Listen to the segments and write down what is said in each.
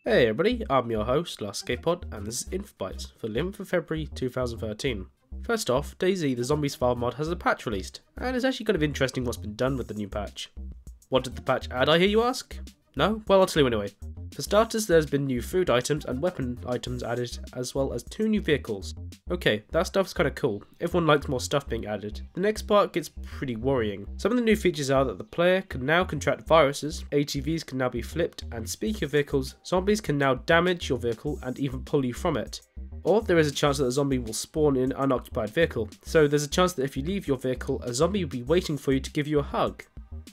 Hey everybody, I'm your host, LastScapePod, and this is Bytes for the 11th of February 2013. First off, DayZ, the Zombie Survival mod, has a patch released, and it's actually kind of interesting what's been done with the new patch. What did the patch add, I hear you ask? No? Well, I'll tell you anyway. For starters, there's been new food items and weapon items added, as well as 2 new vehicles. Okay, that stuff's kinda cool. Everyone likes more stuff being added. The next part gets pretty worrying. Some of the new features are that the player can now contract viruses, ATVs can now be flipped, and speaking of vehicles, zombies can now damage your vehicle and even pull you from it. Or there is a chance that a zombie will spawn in an unoccupied vehicle, so there's a chance that if you leave your vehicle, a zombie will be waiting for you to give you a hug.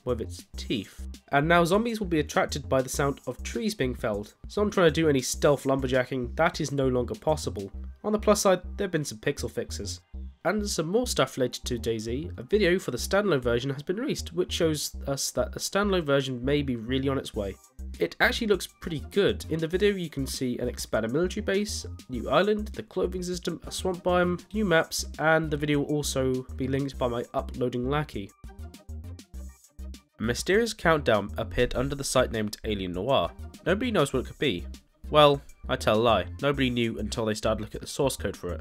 With its teeth. And now zombies will be attracted by the sound of trees being felled, so I'm trying to do any stealth lumberjacking, that is no longer possible. On the plus side, there have been some pixel fixes. And some more stuff related to DayZ, a video for the standalone version has been released, which shows us that a standalone version may be really on its way. It actually looks pretty good. In the video you can see an expanded military base, new island, the clothing system, a swamp biome, new maps, and the video will also be linked by my uploading lackey. A mysterious countdown appeared under the site named Alien Noir. Nobody knows what it could be. Well, I tell a lie, nobody knew until they started looking at the source code for it.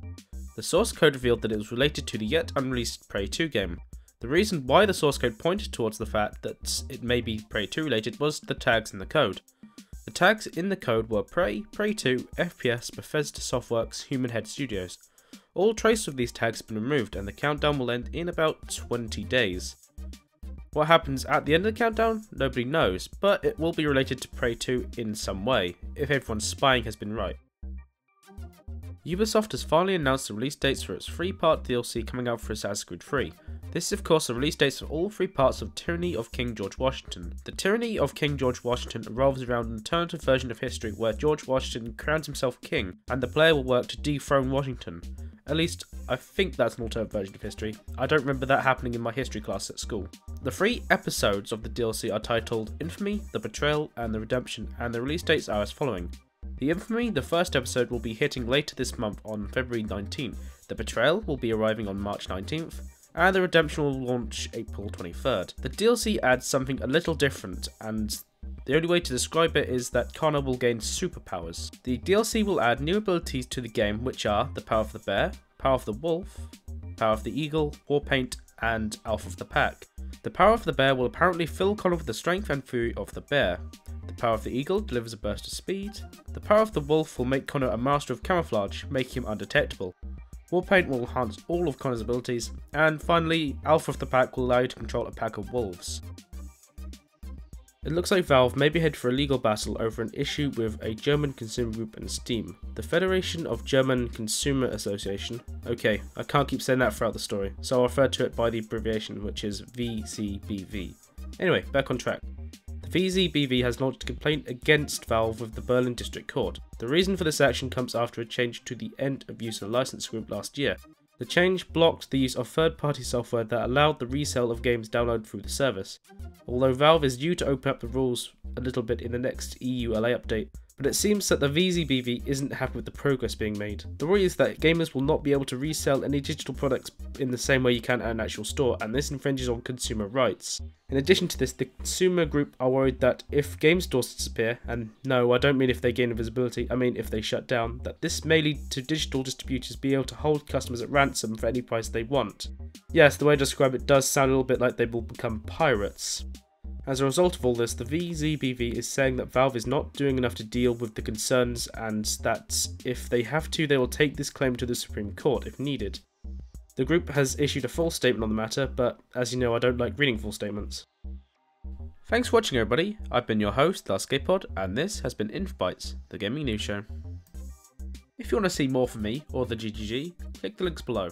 The source code revealed that it was related to the yet unreleased Prey 2 game. The reason why the source code pointed towards the fact that it may be Prey 2 related was the tags in the code. The tags in the code were Prey, Prey 2, FPS, Bethesda Softworks, Human Head Studios. All trace of these tags have been removed and the countdown will end in about 20 days. What happens at the end of the countdown? Nobody knows, but it will be related to Prey 2 in some way, if everyone's spying has been right. Ubisoft has finally announced the release dates for its 3-part DLC coming out for Assassin's Creed 3. This is of course the release dates for all 3 parts of Tyranny of King George Washington. The Tyranny of King George Washington revolves around an alternative version of history where George Washington crowns himself king, and the player will work to dethrone Washington. At least, I think that's an alternate version of history. I don't remember that happening in my history class at school. The 3 episodes of the DLC are titled Infamy, The Betrayal, and The Redemption, and the release dates are as following. The Infamy, the first episode, will be hitting later this month on February 19th. The Betrayal will be arriving on March 19th, and The Redemption will launch April 23rd. The DLC adds something a little different, and the only way to describe it is that Connor will gain superpowers. The DLC will add new abilities to the game, which are the Power of the Bear, Power of the Wolf, Power of the Eagle, Warpaint, and Alpha of the Pack. The Power of the Bear will apparently fill Connor with the strength and fury of the bear. The Power of the Eagle delivers a burst of speed. The Power of the Wolf will make Connor a master of camouflage, making him undetectable. Warpaint will enhance all of Connor's abilities. And finally, Alpha of the Pack will allow you to control a pack of wolves. It looks like Valve may be headed for a legal battle over an issue with a German consumer group and Steam. The Federation of German Consumer Association. Okay, I can't keep saying that throughout the story, so I'll refer to it by the abbreviation, which is VZBV. Anyway, back on track. The VZBV has launched a complaint against Valve with the Berlin District Court. The reason for this action comes after a change to the end of user license group last year. The change blocked the use of third-party software that allowed the resale of games downloaded through the service. Although Valve is due to open up the rules a little bit in the next EU LA update, but it seems that the VZBV isn't happy with the progress being made. The worry is that gamers will not be able to resell any digital products in the same way you can at an actual store, and this infringes on consumer rights. In addition to this, the consumer group are worried that if game stores disappear, and no, I don't mean if they gain visibility, I mean if they shut down, that this may lead to digital distributors being able to hold customers at ransom for any price they want. Yes, the way I describe it does sound a little bit like they will become pirates. As a result of all this, the VZBV is saying that Valve is not doing enough to deal with the concerns and that if they have to, they will take this claim to the Supreme Court if needed. The group has issued a full statement on the matter, but as you know, I don't like reading full statements. Thanks for watching everybody, I've been your host, LastScapePod, and this has been Bytes, the gaming news show. If you want to see more from me or the GGG, click the links below.